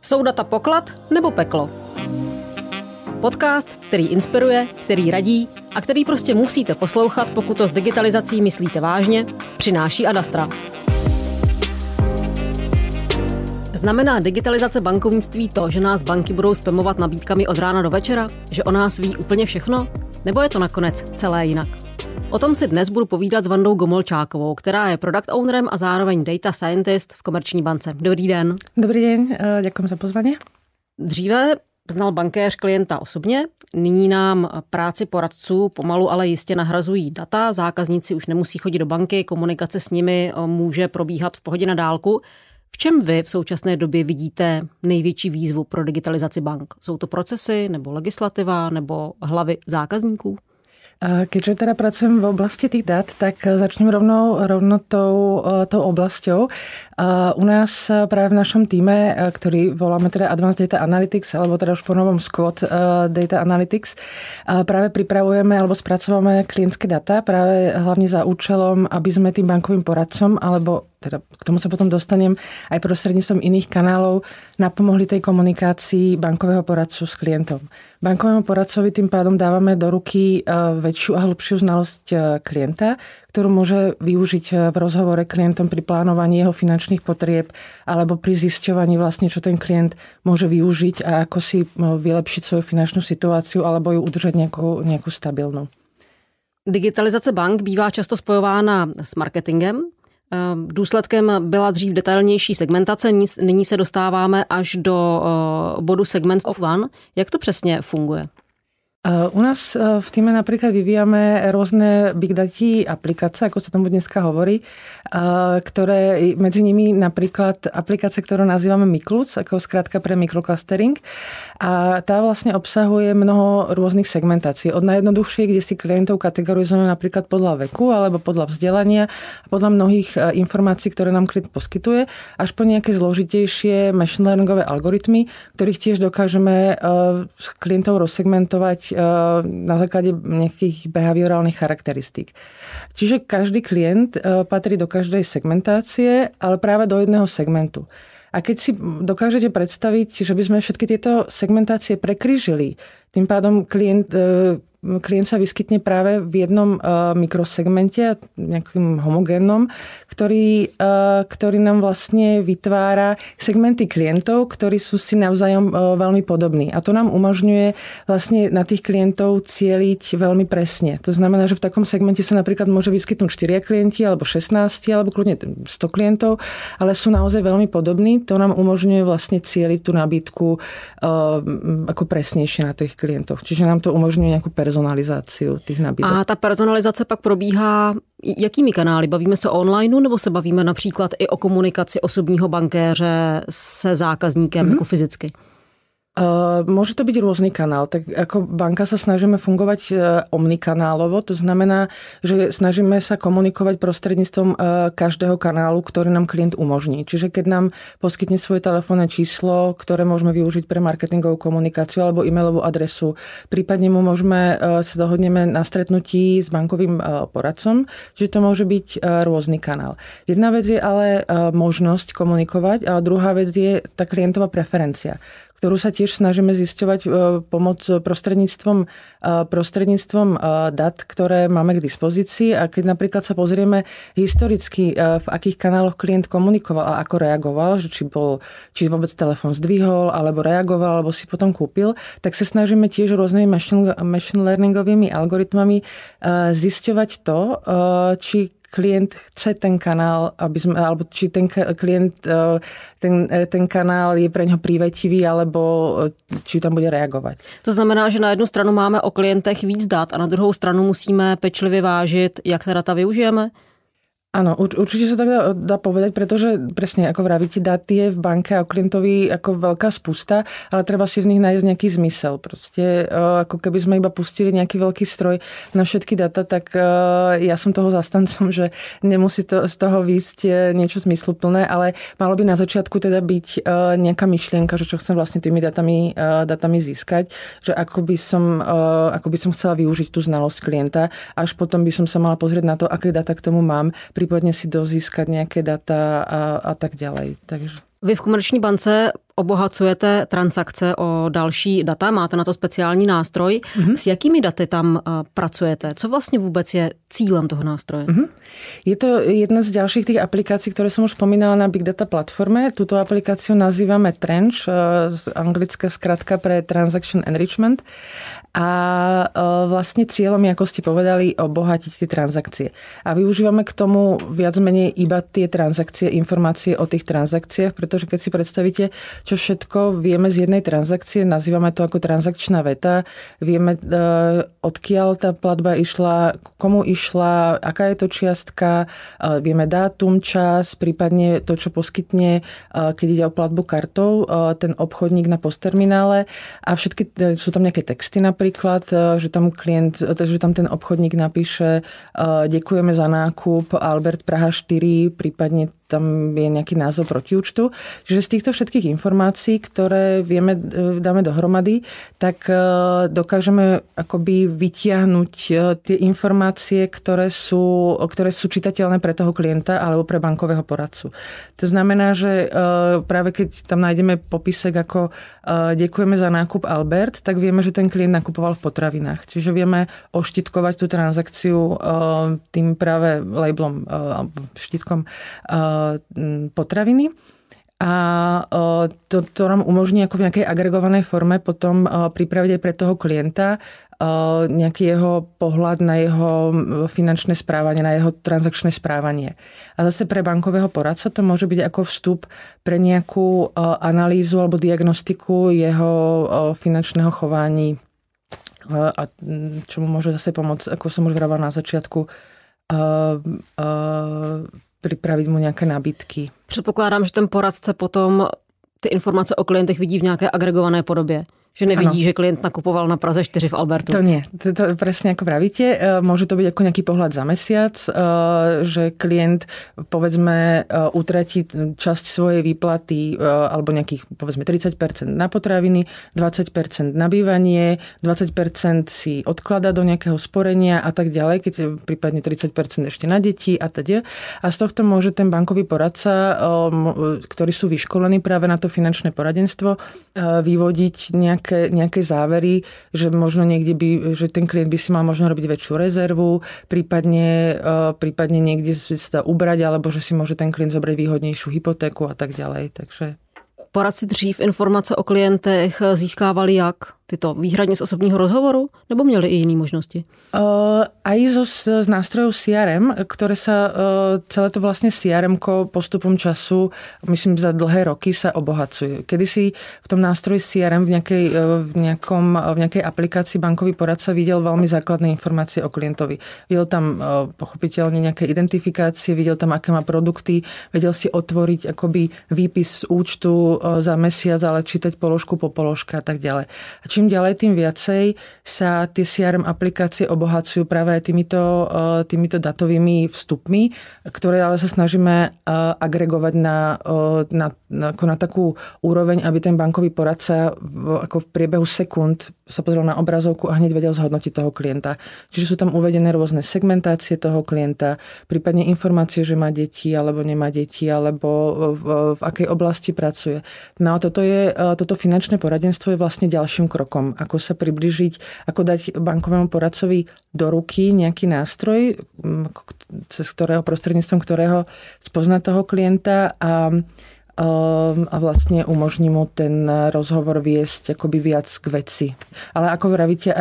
Jsou data poklad nebo peklo? Podcast, který inspiruje, který radí a který prostě musíte poslouchat, pokud to s digitalizací myslíte vážně, přináší Adastra. Znamená digitalizace bankovnictví to, že nás banky budou spamovat nabídkami od rána do večera? Že o nás ví úplně všechno? Nebo je to nakonec celé jinak? O tom si dnes budu povídat s Vandou Gomolčákovou, která je product ownerem a zároveň data scientist v Komerční bance. Dobrý den. Dobrý den, děkuji za pozvání. Dříve znal bankéř klienta osobně, nyní nám práci poradců pomalu ale jistě nahrazují data, zákazníci už nemusí chodit do banky, komunikace s nimi může probíhat v pohodě na dálku. V čem vy v současné době vidíte největší výzvu pro digitalizaci bank? Jsou to procesy, nebo legislativa, nebo hlavy zákazníků? Keďže teda pracujem v oblasti tých dát, tak začnem rovno tou oblasťou. U nás práve v našom týme, ktorý voláme teda Advanced Data Analytics, alebo teda už po novom SQOT Data Analytics, práve pripravujeme alebo spracovávame klientské data práve hlavne za účelom, aby sme tým bankovým poradcom, alebo teda k tomu sa potom dostanem aj prostredníctvom iných kanálov, napomohli tej komunikácii bankového poradcu s klientom. Bankovému poradcovi tým pádom dávame do ruky väčšiu a hlbšiu znalosť klienta, ktorú môže využiť v rozhovore klientom pri plánovaní jeho finančných potrieb alebo pri zisťovaní vlastne, čo ten klient môže využiť a ako si vylepšiť svoju finančnú situáciu alebo ju udržať nejakú stabilnú. Digitalizace bank bývá často spojována s marketingem. Důsledkem byla dřív detailnější segmentace, nyní se dostáváme až do bodu Segments of One. Jak to přesně funguje? U nás v týme napríklad vyvíjame rôzne big data aplikácie, ako sa tomu dneska hovorí, ktoré medzi nimi napríklad aplikácia, ktorú nazývame Miclus, ako skrátka pre microclustering. A tá vlastne obsahuje mnoho rôznych segmentácií. Od najjednoduchšej, kde si klientov kategorizujeme napríklad podľa veku alebo podľa vzdelania, podľa mnohých informácií, ktoré nám klient poskytuje, až po nejaké zložitejšie machine learningové algoritmy, ktorých tiež dokážeme klientov rozsegmentovať na základe nejakých behaviorálnych charakteristík. Čiže každý klient patrí do každej segmentácie, ale práve do jedného segmentu. A keď si dokážete predstaviť, že by sme všetky tieto segmentácie prekrížili, tým pádom klient sa vyskytne práve v jednom mikrosegmente, nejakým homogénnom, ktorý nám vlastne vytvára segmenty klientov, ktorí sú si navzájom veľmi podobní. A to nám umožňuje vlastne na tých klientov cieliť veľmi presne. To znamená, že v takom segmente sa napríklad môže vyskytnúť 4 klienti, alebo 16, alebo kľudne 100 klientov, ale sú naozaj veľmi podobní. To nám umožňuje vlastne cieliť tú nabídku ako presnejšie na tých klientoch. Čiže nám to umožňuje nejakú personalizáciu tých nabídek. A ta personalizace pak probíhá jakými kanály? Bavíme se o onlineu nebo se bavíme například i o komunikaci osobního bankéře se zákazníkem jako fyzicky? Môže to byť rôzny kanál. Tak ako banka sa snažíme fungovať omnikanálovo, to znamená, že snažíme sa komunikovať prostredníctvom každého kanálu, ktorý nám klient umožní. Čiže keď nám poskytne svoje telefónne číslo, ktoré môžeme využiť pre marketingovú komunikáciu alebo e-mailovú adresu, prípadne mu sa dohodneme na stretnutí s bankovým poradcom, čiže to môže byť rôzny kanál. Jedna vec je ale možnosť komunikovať, ale druhá vec je tá klientová preferencia, ktorú sa tiež snažíme zisťovať prostredníctvom dát, ktoré máme k dispozícii. A keď napríklad sa pozrieme historicky, v akých kanáloch klient komunikoval a ako reagoval, že či vôbec telefón zdvihol, alebo reagoval, alebo si potom kúpil, tak sa snažíme tiež rôznymi machine learningovými algoritmami zisťovať to, či klient chce ten kanál, alebo či ten klient, ten kanál je pre ňo prívetivý, alebo či tam bude reagovať. To znamená, že na jednu stranu máme o klientech víc dat a na druhou stranu musíme pečlivě vážit, jak ta data využijeme? Áno, určite sa tak dá povedať, pretože presne ako vravíte, dát je v banke a klientovi ako veľká spusta, ale treba si v nich nájsť nejaký zmysel. Proste ako keby sme iba pustili nejaký veľký stroj na všetky data, tak ja som toho zastancom, že nemusí z toho výjsť niečo zmysluplné, ale malo by na začiatku teda byť nejaká myšlienka, že čo chcem vlastne tými datami získať, že ako by som chcela využiť tú znalosť klienta, až potom by som sa mala pozrieť na to, aké data k tomu mám, prípadne si dozískať nejaké data a tak ďalej. Takže... Vy v Komerční bance obohacujete transakce o další data, máte na to speciální nástroj. S jakými daty tam pracujete? Co vlastně vůbec je cílem toho nástroje? Je to jedna z ďalších tých aplikácií, ktoré som už spomínala na Big Data platforme. Túto aplikáciu nazývame Trench, anglická skratka pre Transaction Enrichment. A vlastne cieľom je, ako ste povedali, obohatiť tie transakcie. A využívame k tomu viac menej iba tie transakcie, informácie o tých transakciách, pretože keď si predstavíte, čo všetko vieme z jednej transakcie, nazývame to ako transakčná veta, vieme, odkiaľ tá platba išla, komu išla, aká je to čiastka, vieme dátum, čas, prípadne to, čo poskytne, keď ide o platbu kartou, ten obchodník na postterminále a všetky, sú tam nejaké texty napríklad, že tam ten obchodník napíše ďakujeme za nákup Albert Praha 4, prípadne tam je nejaký názov protiúčtu. Čiže z týchto všetkých informácií, ktoré dáme dohromady, tak dokážeme akoby vytiahnuť tie informácie, ktoré sú čitateľné pre toho klienta alebo pre bankového poradcu. To znamená, že práve keď tam nájdeme popisek ako ďakujeme za nákup Albert, tak vieme, že ten klient nakupoval v potravinách. Čiže vieme oštítkovať tú transakciu tým práve labelom alebo štítkom potraviny. A to nám umožní ako v nejakej agregovanej forme potom pripraviť aj pre toho klienta nejaký jeho pohľad na jeho finančné správanie, na jeho transakčné správanie. A zase pre bankového poradca to môže byť ako vstup pre nejakú analýzu alebo diagnostiku jeho finančného chování. A čo mu môže zase pomôcť, ako som už vravala na začiatku, pripraviť mu nějaké nabídky. Předpokládám, že ten poradce potom ty informace o klientech vidí v nějaké agregované podobě. Že nevidí, ano. Že klient nakupoval na Praze 4 v Albertu. To nie. To presne ako pravíte. Môže to byť ako nejaký pohľad za mesiac, že klient povedzme utratí časť svojej výplaty alebo nejakých povedzme 30% na potraviny, 20% na bývanie, 20% si odklada do nejakého sporenia a tak ďalej, keď prípadne 30% ešte na deti a teda. A z tohto môže ten bankový poradca, ktorí sú vyškolení práve na to finančné poradenstvo, vyvodiť nejaké závery, že možno niekde že ten klient by si mal možno robiť väčšiu rezervu, prípadne niekde sa ubrať, alebo že si môže ten klient zobrať výhodnejšiu hypotéku a tak ďalej. Takže poradci dřív informace o klientech získávali jak? Tyto výhradně z osobního rozhovoru? Nebo měli i jiné možnosti? Aj z nástrojov CRM, ktoré sa celé to vlastne CRM-ko postupom času, myslím za dlhé roky sa obohacuje. Kedysi v tom nástroji CRM v nejakej aplikácii bankový poradca videl veľmi základné informácie o klientovi. Videl tam pochopiteľne nejaké identifikácie, videl tam, aké má produkty, vedel si otvoriť akoby výpis z účtu za mesiac, ale čítať položku po položke a tak ďalej. A čím ďalej, tým viacej sa tie CRM aplikácie obohacujú práve aj týmito datovými vstupmi, ktoré ale sa snažíme agregovať na takú úroveň, aby ten bankový poradca ako v priebehu sekúnd sa pozrel na obrazovku a hneď vedel zhodnotiť toho klienta. Čiže sú tam uvedené rôzne segmentácie toho klienta, prípadne informácie, že má deti alebo nemá deti, alebo v akej oblasti pracuje. No a toto finančné poradenstvo je vlastne ďalším krokom, ako sa približiť, ako dať bankovému poradcovi do ruky nejaký nástroj, prostredníctvom ktorého spozná toho klienta a vlastne umožní mu ten rozhovor viesť akoby viac k veci. Ale ako vravíte,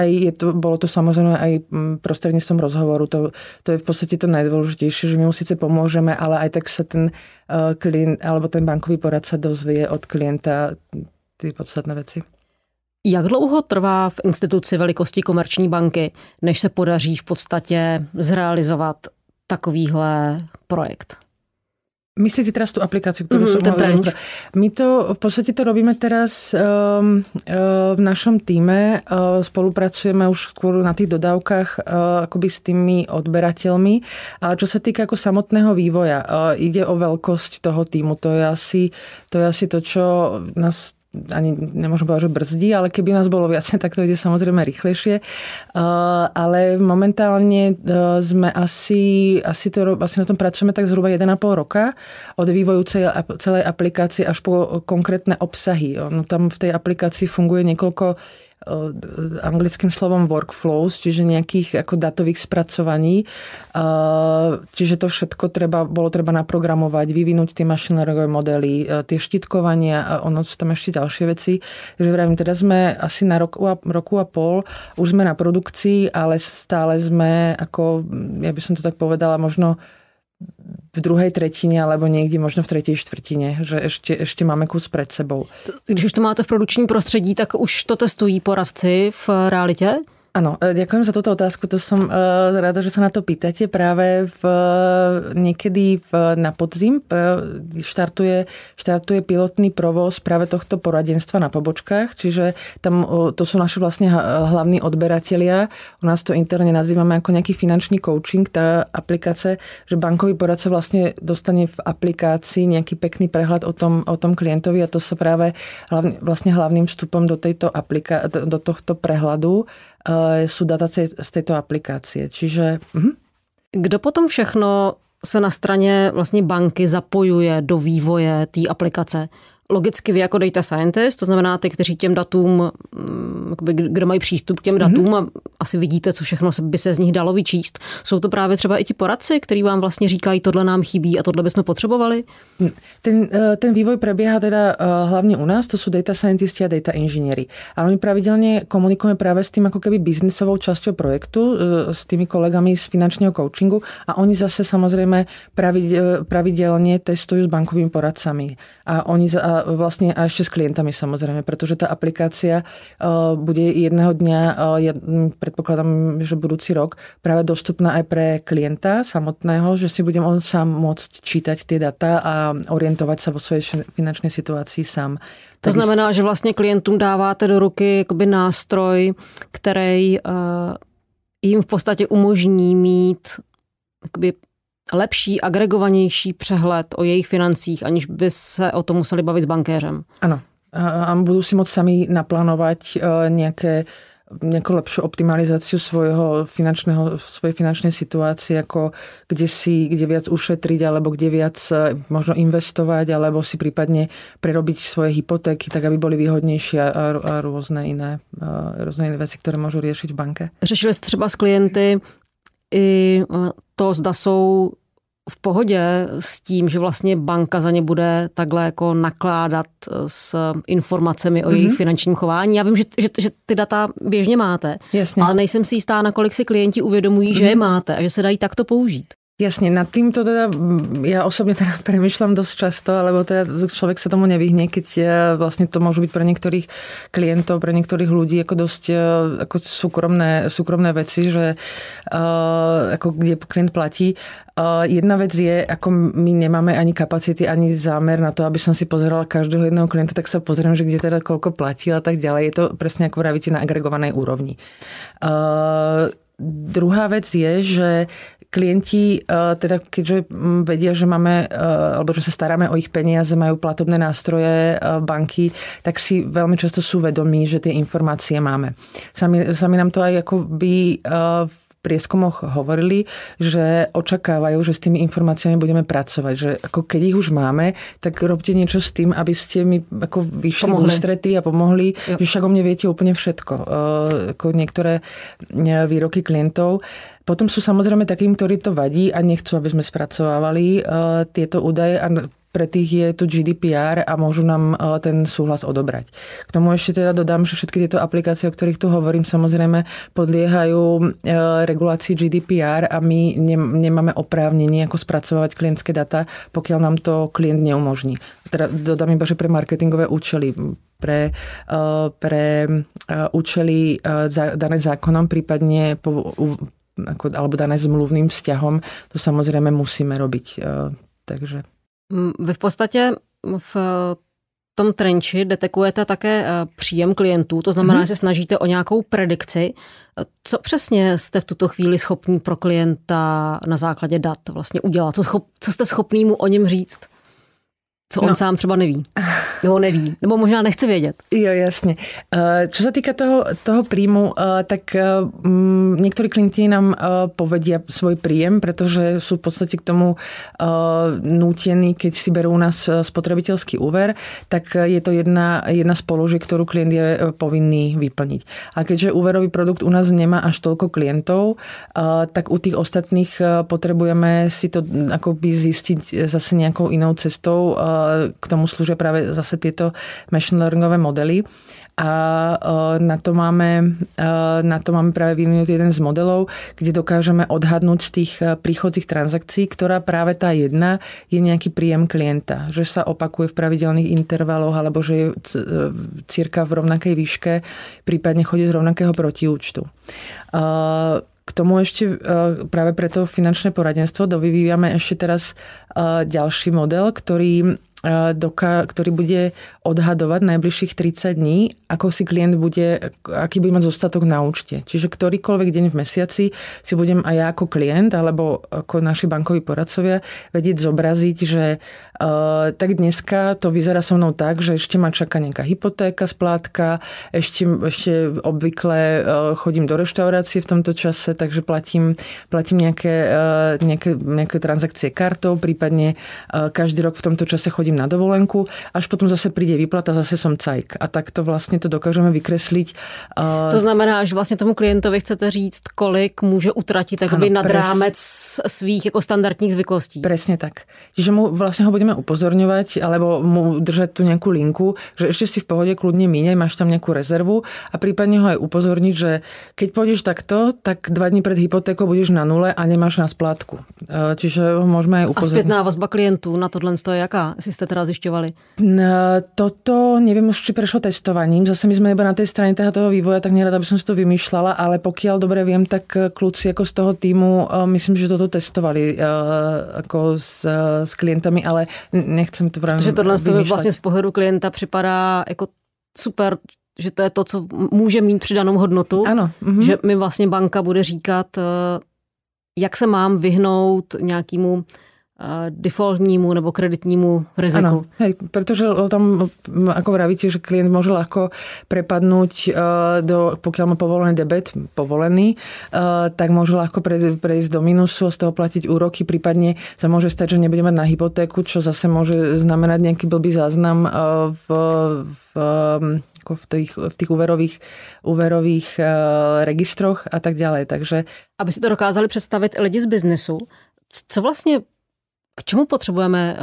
bolo to samozrejme aj prostredníctvom rozhovoru. To je v podstate to najdôležitejšie, že my mu síce pomôžeme, ale aj tak sa ten klient alebo ten bankový poradca dozvie od klienta ty podstatné veci. Jak dlouho trvá v instituci velikosti Komerční banky, než se podaří v podstatě zrealizovat takovýhle projekt? Myslíte teraz tú aplikáciu, ktorú som hovorila? My to v podstate to robíme teraz v našom tíme. Spolupracujeme už skôr na tých dodávkach akoby s tými odberateľmi. A čo sa týka ako samotného vývoja, ide o veľkosť toho tímu. To je asi to, čo nás ani nemôžem povedať, že brzdí, ale keby nás bolo viac, tak to ide samozrejme rýchlejšie. Ale momentálne sme asi na tom pracujeme tak zhruba 1,5 roka od vývoju celej aplikácie až po konkrétne obsahy. No, tam v tej aplikácii funguje niekoľko anglickým slovom workflows, čiže nejakých ako datových spracovaní. Čiže to všetko bolo treba naprogramovať, vyvinúť tie machine learningové modely, tie štítkovania a ono sú tam ešte ďalšie veci. Takže vravím, teda sme asi na roku a pol, už sme na produkcii, ale stále sme ako, ja by som to tak povedala, možno v druhej tretine, alebo niekde možno v tretej štvrtine, že ešte máme kus pred sebou. Když už to máte v produkčním prostředí, tak už to testují poradci v realitě? Áno, ďakujem za túto otázku. To som rada, že sa na to pýtate. Práve niekedy na podzim štartuje pilotný provoz práve tohto poradenstva na pobočkách. Čiže tam to sú naši vlastne hlavní odberatelia. U nás to interne nazývame ako nejaký finančný coaching. Tá aplikácia, že bankový poradca vlastne dostane v aplikácii nejaký pekný prehľad o tom klientovi a to sa práve vlastne hlavným vstupom do tohto prehľadu sú data z tejto aplikácie. Čiže... Kdo potom všechno se na straně vlastně banky zapojuje do vývoje té aplikace? Logicky vy jako data scientist, to znamená ty, kteří těm datům, kdo mají přístup k těm datům a asi vidíte, co všechno by se z nich dalo vyčíst. Jsou to právě třeba i ti poradci, kteří vám vlastně říkají, tohle nám chybí a tohle bychom potřebovali? Ten vývoj prebieha teda hlavne u nás, to sú data scientisti a data inžinieri. Ale my pravidelne komunikujeme práve s tým ako keby biznisovou časťou projektu, s tými kolegami z finančného coachingu a oni zase samozrejme pravidelne testujú s bankovými poradcami. A oni vlastne a ešte s klientami samozrejme, pretože tá aplikácia bude jedného dňa, ja predpokladám, že budúci rok, práve dostupná aj pre klienta samotného, že si budem on sám môcť čítať tie data a orientovať sa vo svojej finančnej situácii sám. To znamená, že vlastně klientům dáváte do ruky jakoby nástroj, který jim v podstatě umožní mít jakoby lepší, agregovanější přehled o jejich financích, aniž by se o tom museli bavit s bankéřem. Ano. A budú si môcť sami naplánovať nejakú lepšiu optimalizáciu svojej finančnej situácie, ako kde viac ušetriť, alebo kde viac možno investovať, alebo si prípadne prerobiť svoje hypotéky, tak aby boli výhodnejšie a rôzne iné veci, ktoré môžu riešiť v banke. Řešili jste třeba s klienty i to, zda jsou v pohodě s tím, že vlastně banka za ně bude takhle jako nakládat s informacemi o jejich finančním chování. Já vím, že ty data běžně máte, jasně, ale nejsem si jistá, nakolik si klienti uvědomují, že je máte a že se dají takto použít. Jasne, nad týmto teda ja osobne teda premýšľam dosť často, lebo teda človek sa tomu nevyhne, keď vlastne to môžu byť pre niektorých klientov, pre niektorých ľudí ako dosť ako súkromné veci, že ako kde klient platí. Jedna vec je, ako my nemáme ani kapacity, ani zámer na to, aby som si pozerala každého jedného klienta, tak sa pozriem, že kde teda koľko platí a tak ďalej. Je to presne ako vravíte na agregovanej úrovni. Druhá vec je, že klienti, teda keďže vedia, že máme, alebo že sa staráme o ich peniaze, majú platobné nástroje banky, tak si veľmi často sú vedomí, že tie informácie máme. Sami nám to aj akoby v prieskumoch hovorili, že očakávajú, že s tými informáciami budeme pracovať. Že ako keď ich už máme, tak robte niečo s tým, aby ste mi ako vyšli v ústrety a pomohli, že však o mne viete úplne všetko. Ako niektoré výroky klientov. Potom sú samozrejme takým, ktorí to vadí a nechcú, aby sme spracovávali tieto údaje a pre tých je tu GDPR a môžu nám ten súhlas odobrať. K tomu ešte teda dodám, že všetky tieto aplikácie, o ktorých tu hovorím, samozrejme podliehajú regulácii GDPR a my nemáme oprávnenie ako spracovať klientské data, pokiaľ nám to klient neumožní. Teda dodám iba, že pre marketingové účely, pre účely dané zákonom, prípadne alebo dané zmluvným vzťahom, to samozrejme musíme robiť. Takže... Vy v podstatě v tom trenči detekujete také příjem klientů, to znamená, že se snažíte o nějakou predikci. Co přesně jste v tuto chvíli schopní pro klienta na základě dat vlastně udělat? Co jste schopný mu o něm říct? co on sám třeba neví. Nebo neví. Nebo možná nechce vědět. Jo, jasne. Čo sa týka toho príjmu, tak niektorí klienti nám povedia svoj príjem, pretože sú v podstate k tomu nútení, keď si berú u nás spotrebiteľský úver, tak je to jedna z položiek, ktorú klient je povinný vyplniť. A keďže úverový produkt u nás nemá až toľko klientov, tak u tých ostatných potrebujeme si to akoby zistiť zase nejakou inou cestou. K tomu slúžia práve zase tieto machine learningové modely. A na to máme práve vyvinutý jeden z modelov, kde dokážeme odhadnúť z tých príchodzích transakcií, ktorá práve tá jedna je nejaký príjem klienta. Že sa opakuje v pravidelných intervaloch alebo že je cirka v rovnakej výške, prípadne chodí z rovnakého protiúčtu. K tomu ešte práve preto finančné poradenstvo dovyvíjame ešte teraz ďalší model, ktorý bude odhadovať najbližších 30 dní, ako si klient bude, aký bude mať zostatok na účte. Čiže ktorýkoľvek deň v mesiaci si budem aj ja ako klient, alebo ako naši bankoví poradcovia vedieť zobraziť, že tak dneska to vyzerá so mnou tak, že ešte ma čaká nejaká hypotéka, splátka, ešte obvykle chodím do reštaurácie v tomto čase, takže platím nejaké transakcie kartou, prípadne každý rok v tomto čase chodím na dovolenku, až potom zase príde výplata, zase som cajk. A takto vlastne to dokážeme vykresliť. To znamená, že vlastně tomu klientovi chcete říct, kolik může utratit akoby nad rámec svých jako standardních zvyklostí. Presne tak. Čiže mu vlastne ho budeme upozorňovať, alebo mu držať tu nejakú linku, že ešte si v pohode kľudne míňaj, máš tam nejakú rezervu a prípadne ho aj upozorniť, že keď pôjdeš takto, tak 2 dní pred hypotékou budeš na nule a nemáš na splátku. Čiže ho môžeme aj upozorniť. A spätná vazba klientů na tohle je jaká? Ste teda zjišťovali? Toto neviem už, či prešlo testovaním. Zase my sme iba na tej strane toho vývoja, tak nerada by som si to vymýšľala, ale pokiaľ dobre viem, tak kľúci ako z toho týmu, myslím, že toto testovali ako s klientami, ale nechcem to právě vymýšľať. Že tohle vlastně z pohledu klienta připadá jako super, že to je to, co může mít přidanou hodnotu. Ano. Že mi vlastně banka bude říkat, jak se mám vyhnout nějakému defaultnímu nebo kreditnímu riziku. Áno, hej, pretože tam, ako vravíte, že klient môže ľahko prepadnúť pokiaľ má povolený debet, tak môže ľahko prejsť do minusu a z toho platiť úroky, prípadne sa môže stať, že nebude mať na hypotéku, čo zase môže znamenať nejaký blbý záznam v tých úverových registroch a tak ďalej. Takže aby si to dokázali představit lidi z biznesu, co vlastně k čemu potřebujeme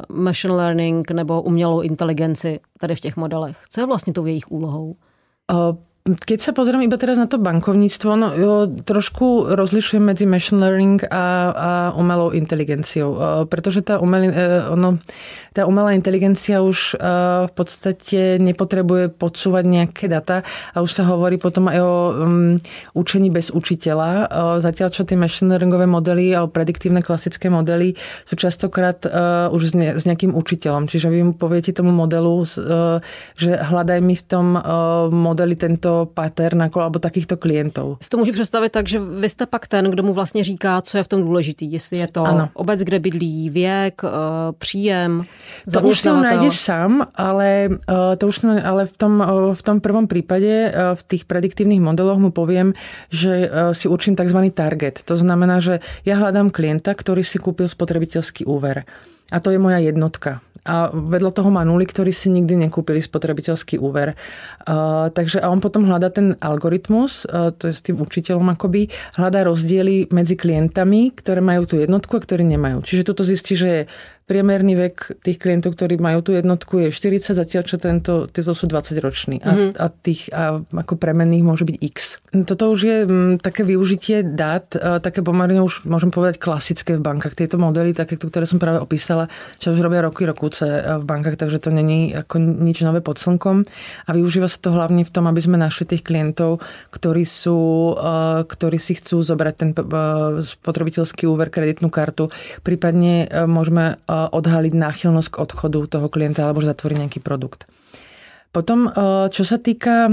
machine learning nebo umělou inteligenci tady v těch modelech? Co je vlastně tou jejich úlohou? Keď sa pozriem iba teraz na to bankovníctvo, trošku rozlišujem medzi machine learning a umelou inteligenciou, pretože tá umelá inteligencia už v podstate nepotrebuje podsúvať nejaké data a už sa hovorí potom aj o učení bez učiteľa. Zatiaľ, čo tie machine learningové modely a prediktívne klasické modely sú častokrát už s nejakým učiteľom. Čiže vy mu poviete tomu modelu, že hľadaj mi v tom modeli tento pattern alebo takýchto klientov. Si to můžu představit tak, že vy jste pak ten, kdo mu vlastně říká, co je v tom důležitý. Jestli je to obec, kde bydlí, věk, příjem, to už to nájdeš sám, ale v tom prvom prípade v tých prediktívnych modeloch mu poviem, že si určím tzv. Target. To znamená, že ja hľadám klienta, ktorý si kúpil spotrebiteľský úver. A to je moja jednotka. A vedľa toho má nuly, ktorí si nikdy nekúpili spotrebiteľský úver. Takže a on potom hľadá ten algoritmus, to je s tým učiteľom akoby, hľadá rozdiely medzi klientami, ktoré majú tú jednotku a ktorí nemajú. Čiže toto zistí, že je priemerný vek tých klientov, ktorí majú tú jednotku, je 40, zatiaľ čo títo sú 20 roční. A ako premenných môže byť X. Toto už je také využitie dát, také pomerne už môžem povedať klasické v bankách. Tieto modely, také, ktoré som práve opísala, čo už robia roky v bankách, takže to není ako nič nové pod slnkom. A využíva sa to hlavne v tom, aby sme našli tých klientov, ktorí si chcú zobrať ten spotrebiteľský úver, kreditnú kartu. Prípadne môžeme odhaliť náchylnosť k odchodu toho klienta alebo zatvoriť nejaký produkt. Potom, čo sa týka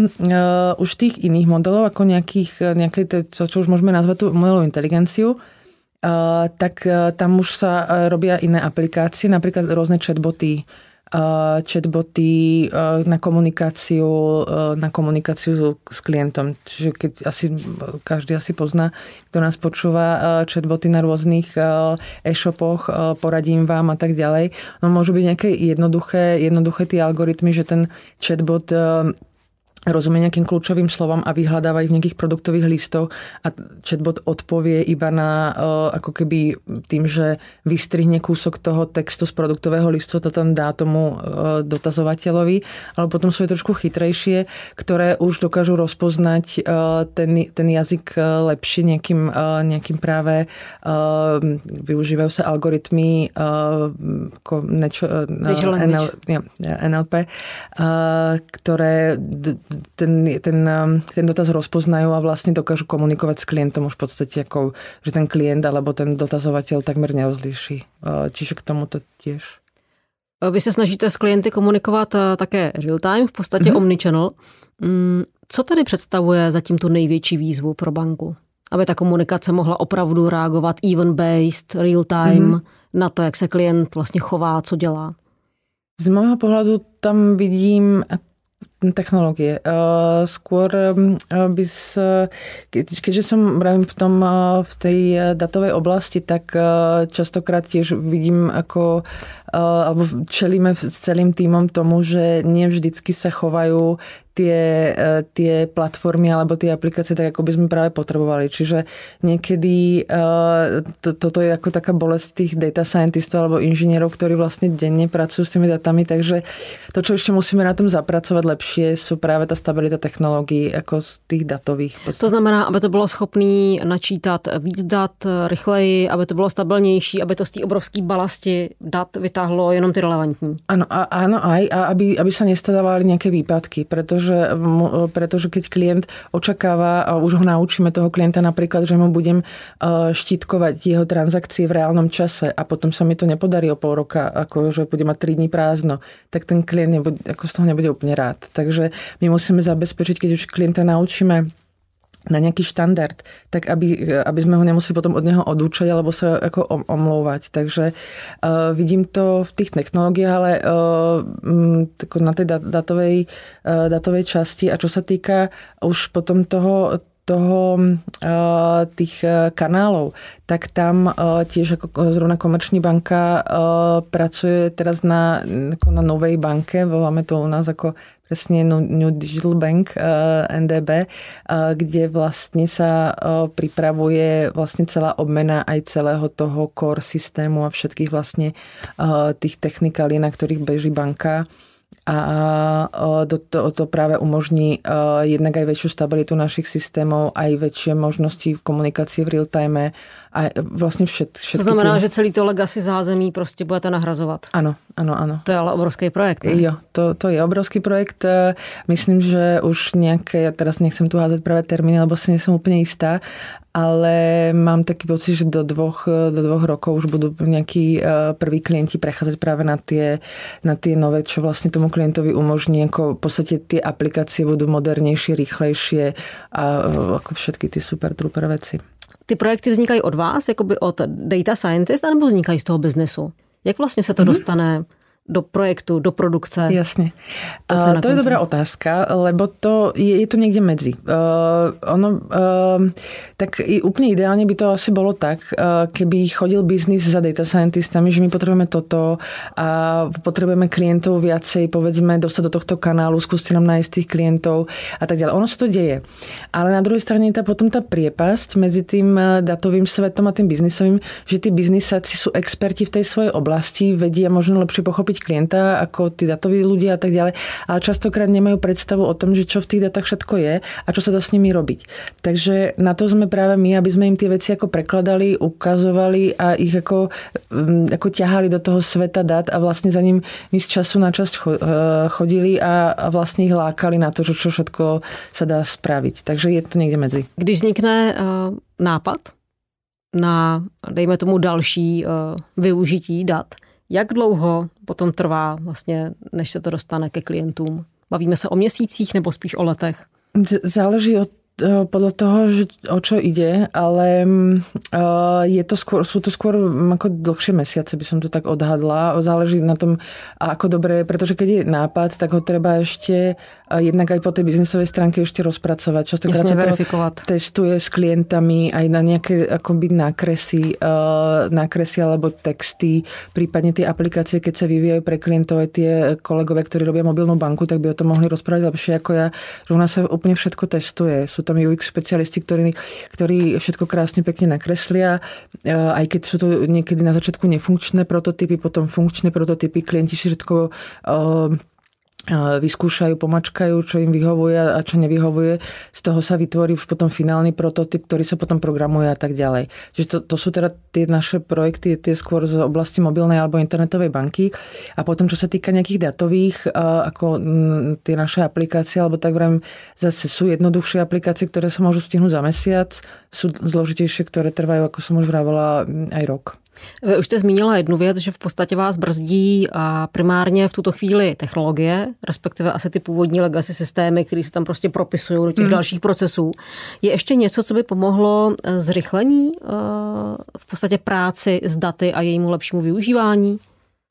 už tých iných modelov, ako nejaké čo už môžeme nazvať tú umelú inteligenciu, tak tam už sa robia iné aplikácie, napríklad rôzne chatboty na komunikáciu s klientom. Čiže keď každý pozná, kto nás počúva, chatboty na rôznych e-shopoch, poradím vám a tak ďalej. No, môžu byť nejaké jednoduché tie algoritmy, že ten chatbot rozumie nejakým kľúčovým slovom a vyhľadáva ich v nejakých produktových listoch a chatbot odpovie iba na ako keby tým, že vystrihne kúsok toho textu z produktového listu, to tam dá tomu dotazovateľovi. Ale potom sú trošku chytrejšie, ktoré už dokážu rozpoznať ten jazyk lepšie nejakým práve využívajú sa algoritmy NLP, ktoré ten dotaz rozpoznajú a vlastne dokážu komunikovať s klientom už v podstate ako, že ten klient alebo ten dotazovateľ takmer nerozlíši. Čiže k tomuto tiež. Vy se snažíte s klienty komunikovat také real time, v podstatě omnichannel. Co tedy představuje zatím tu největší výzvu pro banku? Aby ta komunikace mohla opravdu reagovat event-based, real time na to, jak se klient vlastně chová, co dělá? Z môjho pohľadu tam vidím technológie. Skôr keďže som v tej datovej oblasti, tak častokrát tiež vidím alebo čelíme s celým tímom tomu, že nie vždycky sa chovajú tie platformy alebo tie aplikácie tak, ako by sme práve potrebovali. Čiže niekedy toto je ako taká bolesť tých data scientistov alebo inžinierov, ktorí vlastne denne pracujú s tými datami, takže to, čo ešte musíme na tom zapracovať lepšie, sú práve tá stabilita technológií ako z tých datových. To znamená, aby to bylo schopný načítat víc dat rychleji, aby to bylo stabilnější, aby to z té obrovské balasti dat vytáhlo jenom ty relevantní. Áno, aj, a aby sa nestávali nejaké výpadky, pretože keď klient očakáva, a už ho naučíme toho klienta napríklad, že mu budem štítkovať jeho transakcie v reálnom čase a potom sa mi to nepodarí o pol roka, ako že bude mať 3 dní prázdno, tak ten klient z toho nebude úplne rád. Takže my musíme zabezpečiť, keď už klienta naučíme na nejaký štandard, tak aby sme ho nemuseli potom od neho odúčať alebo sa ako omlouvať. Takže vidím to v tých technológiách, ale na tej datovej časti. A čo sa týka už potom tých kanálov, tak tam tiež ako zrovna Komerční banka pracuje teraz na novej banke, voláme to u nás ako presne New Digital Bank, NDB, kde vlastne sa pripravuje vlastne celá obmena aj celého toho core systému a všetkých vlastne tých technikalí, na ktorých beží banka. A to práve umožní jednak aj väčšiu stabilitu našich systémov, aj väčšie možnosti v komunikácii v real time a vlastne všetky. To znamená, že celý to legacy zázemí prostě budete nahrazovat. Áno. To je ale obrovský projekt, ne? Jo, to je obrovský projekt. Myslím, že už nejaké, ja teraz nechcem tu házať práve termíny, lebo si nie som úplne istá, ale mám taký pocit, že do dvoch rokov už budú nejakí prví klienti prechádzať práve na tie nové, čo vlastne tomu klientovi umožní, ako v podstate tie aplikácie budú modernejšie, rýchlejšie a ako všetky ty super trooper veci. Ty projekty vznikají od vás, jakoby od data scientist, anebo vznikají z toho biznesu? Jak vlastně se to dostane do projektu, do produkce? Jasne. To je dobrá otázka, lebo je to niekde medzi. Tak úplne ideálne by to asi bolo tak, keby chodil biznis za data scientistami, že my potrebujeme toto a potrebujeme klientov viacej, povedzme, dostať do tohto kanálu, skúste nám nájsť tých klientov a tak ďalej. Ono sa to deje. Ale na druhej strane je potom tá priepasť medzi tým datovým svetom a tým biznisovým, že tí biznisáci sú experti v tej svojej oblasti, vedia možno lepšie pochopiť klienta ako tí datoví ľudia a tak ďalej, ale častokrát nemajú predstavu o tom, že čo v tých datách všetko je a čo sa dá s nimi robiť. Takže na to sme práve my, aby sme im tie veci ako prekladali, ukazovali a ich ako ťahali do toho sveta dát a vlastne za ním my z času na čas chodili a vlastne ich lákali na to, čo všetko sa dá spraviť. Takže je to niekde medzi. Když vznikne nápad na, dejme tomu, další využití dat, jak dlouho potom trvá vlastně, než se to dostane ke klientům? Bavíme se o měsících nebo spíš o letech? Záleží od podľa toho, o čo ide, ale sú to skôr ako dlhšie mesiace, by som to tak odhadla. Záleží na tom, ako dobre, pretože keď je nápad, tak ho treba ešte jednak aj po tej biznisovej stránke ešte rozpracovať. Častokrát sa to testuje s klientami aj na nejaké akoby nákresy alebo texty, prípadne tie aplikácie, keď sa vyvíjajú pre klientov aj tie kolegovia, ktorí robia mobilnú banku, tak by o tom mohli rozprávať lepšie ako ja, že u nás sa úplne všetko testuje. Sú tam UX špecialisti, ktorí všetko krásne pekne nakreslia, aj keď sú to niekedy na začiatku nefunkčné prototypy, potom funkčné prototypy, klienti si všetko vyskúšajú, pomačkajú, čo im vyhovuje a čo nevyhovuje. Z toho sa vytvorí už potom finálny prototyp, ktorý sa potom programuje a tak ďalej. Čiže to sú teda tie naše projekty, tie skôr z oblasti mobilnej alebo internetovej banky. A potom, čo sa týka nejakých datových, ako tie naše aplikácie, alebo tak vrajím, zase sú jednoduchšie aplikácie, ktoré sa môžu stihnúť za mesiac, sú zložitejšie, ktoré trvajú, ako som už vravela, aj rok. Vy už jste zmínila jednu věc, že v podstatě vás brzdí primárně v tuto chvíli technologie, respektive asi ty původní legacy systémy, které se tam prostě propisují do těch dalších procesů. Je ještě něco, co by pomohlo zrychlení v podstatě práci s daty a jejímu lepšímu využívání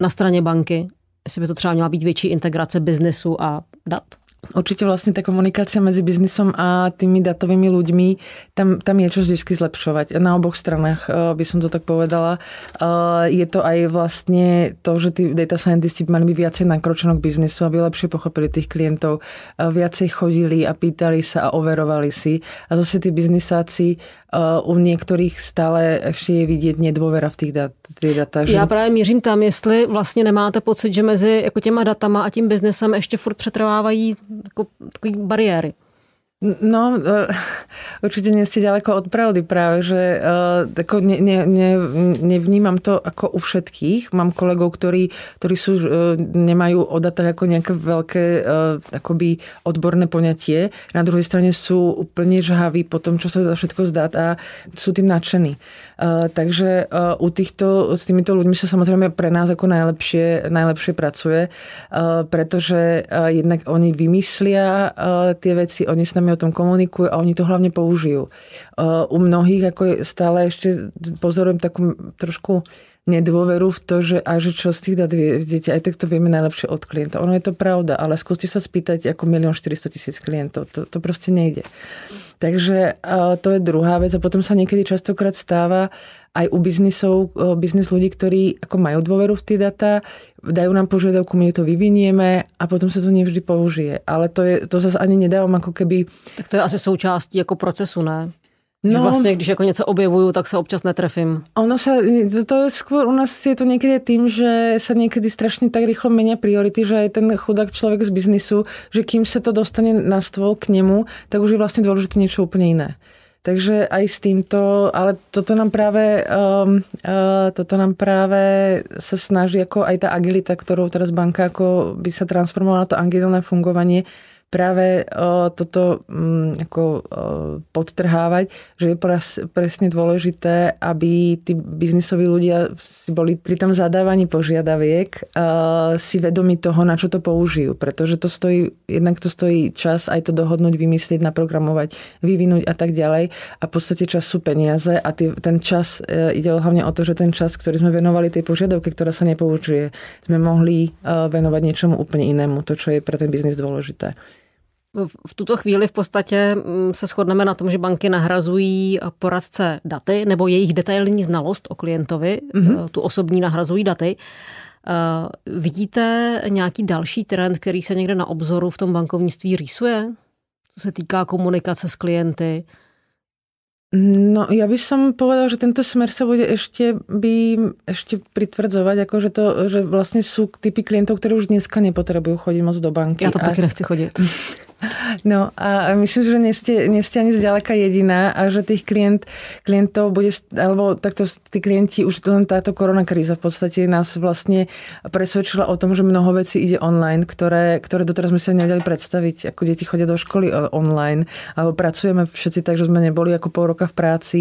na straně banky? Jestli by to třeba měla být větší integrace biznesu a dat? Určite vlastne tá komunikácia medzi biznisom a tými datovými ľuďmi, tam je čo vždy zlepšovať. Na oboch stranách by som to tak povedala. Je to aj vlastne to, že tí data scientisti mali by viacej nakročeno k biznisu, aby lepšie pochopili tých klientov. Viacej chodili a pýtali sa a overovali si. A zase tí biznisáci u niektorých stále ešte je vidieť nedôvera v tých data. Že... Já právě mířím tam, jestli vlastně nemáte pocit, že mezi jako těma datama a tím biznesem ještě furt přetrvávají jako takový bariéry. No, určite nie ste ďaleko od pravdy práve, že nevnímam to ako u všetkých. Mám kolegov, ktorí nemajú o datách ako nejaké veľké akoby odborné poňatie. Na druhej strane sú úplne žhaví po tom, čo sa dá všetko zdať a sú tým nadšení. Takže s týmito ľuďmi sa samozrejme pre nás ako najlepšie pracuje, pretože jednak oni vymyslia tie veci, oni s nami o tom komunikujú a oni to hlavne použijú. U mnohých ako stále ešte pozorujem takú trošku nedôveru v to, že čo z tých dát viete, aj tak to vieme najlepšie od klienta. Ono je to pravda, ale skúste sa spýtať ako 1 400 000 klientov. To proste nejde. Takže to je druhá vec a potom sa niekedy častokrát stáva aj u biznis ľudí, ktorí ako majú dôveru v tie data, dajú nám požiadavku, my to vyvinieme a potom sa to nevždy použije. Ale to zase ani nedávam ako keby... Tak to je asi součástí jako procesu, ne? No, že vlastne, když ako něco objevujú, tak sa občas netrefím. To je skôr, u nás je to niekedy tým, že sa niekedy strašne tak rýchlo menia priority, že aj ten chudák človek z biznisu, že kým sa to dostane na stôl k nemu, tak už je vlastne dôležité niečo úplne iné. Takže aj s týmto, ale toto nám práve sa snaží, ako aj tá agilita, ktorou teraz banka ako by sa transformovala na to agilné fungovanie, práve toto podtrhávať, že je presne dôležité, aby tí biznisoví ľudia boli pri tom zadávaní požiadaviek si vedomi toho, na čo to použijú. Pretože to stojí čas aj to dohodnúť, vymyslieť, naprogramovať, vyvinúť a tak ďalej. A v podstate čas sú peniaze a ten čas, ide hlavne o to, že ten čas, ktorý sme venovali tej požiadavke, ktorá sa nepoužije, sme mohli venovať niečomu úplne inému, to, čo je pre ten biznis dôležité. V tuto chvíli v podstatě se shodneme na tom, že banky nahrazují poradce daty nebo jejich detailní znalost o klientovi, tu osobní nahrazují daty. Vidíte nějaký další trend, který se někde na obzoru v tom bankovnictví rýsuje? Co se týká komunikace s klienty? No, ja by som povedala, že tento smer sa bude ešte pritvrdzovať, akože že vlastne sú typy klientov, ktorí už dneska nepotrebujú chodiť moc do banky. Ja to taky nechci chodiť. No a myslím, že nie ste ani zďaleka jediná a že tých klientov bude, alebo takto tí klienti, už len táto koronakríza v podstate nás vlastne presvedčila o tom, že mnoho vecí ide online, ktoré doteraz sme sa nevedeli predstaviť, ako deti chodia do školy online, alebo pracujeme všetci tak, že sme neboli ako pol roka v práci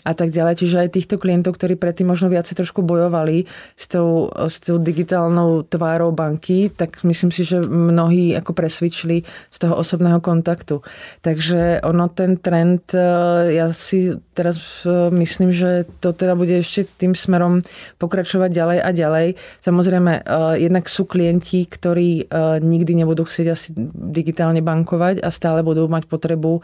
a tak ďalej. Čiže aj týchto klientov, ktorí predtým možno viacej trošku bojovali s tou digitálnou tvárou banky, tak myslím si, že mnohí ako presvičili z toho osobného kontaktu. Takže ten trend, ja si teraz myslím, že to teda bude ešte tým smerom pokračovať ďalej a ďalej. Samozrejme, jednak sú klienti, ktorí nikdy nebudú chcieť asi digitálne bankovať a stále budú mať potrebu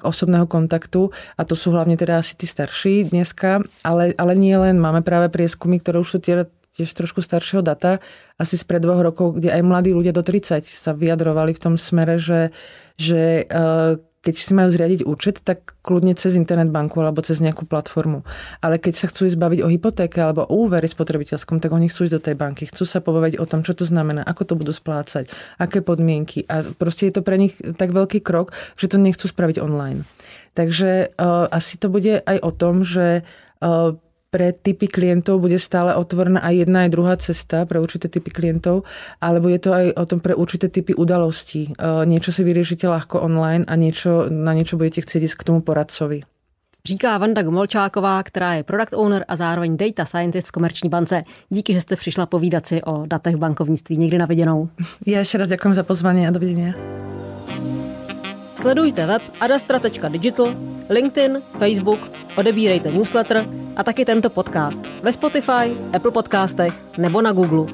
osobného kontaktu a to sú hlavne teda asi tí starší dneska, ale nie len. Máme práve prieskumy, ktoré už sú tiež trošku staršieho data, asi spred 2 rokov, kde aj mladí ľudia do 30 sa vyjadrovali v tom smere, že keď si majú zriadiť účet, tak kľudne cez internet banku alebo cez nejakú platformu. Ale keď sa chcú izbaviť o hypotéke alebo o úveri spotrebiteľskom, tak oni chcú ísť do tej banky, chcú sa pobaviť o tom, čo to znamená, ako to budú splácať, aké podmienky. A proste je to pre nich tak veľký krok, že to nechcú spraviť online. Takže asi to bude aj o tom, že pre typy klientov bude stále otvorená aj jedna, aj druhá cesta pre určité typy klientov, ale bude to aj o tom pre určité typy udalostí. Niečo si vyriešite ľahko online a na niečo budete chcieť ísť k tomu poradcovi. Říká Vanda Gomolčáková, která je product owner a zároveň data scientist v Komerční bance. Díky, že jste přišla povídat si o datech v bankovnictví. Někdy na viděnou. Ja ešte raz ďakujem za pozvanie a dovidenia. Sledujte web adastra.digital, LinkedIn, Facebook, odebírejte newsletter a taky tento podcast ve Spotify, Apple podcastech nebo na Google.